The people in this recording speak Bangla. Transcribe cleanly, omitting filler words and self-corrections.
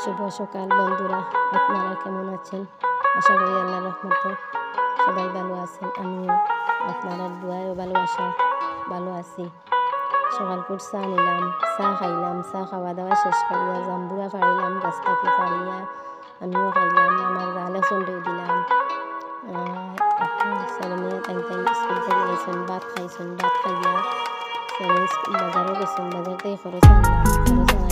শুভ সকাল বন্ধুরা, আপনারা কেমন আছেন? আশা করি আল্লাহর রহমতে সবাই ভালো আছেন। আমিও আপনারা দোয়ায় ও ভালোবাসা ভালো আছি। সকাল করে চা নিলাম, চা খাইলাম, চা খাওয়া দাওয়া শেষ করিয়া জাম্বুরা ফাড়িলাম, গাছ থেকে ফাড়িয়া আমিও খাইলাম, আমার জালে চন্ডেও দিলাম। ছেলে মেয়ে টাইম স্কুল থেকে গেছেন, ভাত খাইছেন, ভাত খাইয়া ছেলে বাজারও গেছেন, বাজার থেকে খরচ আনলাম, খরচ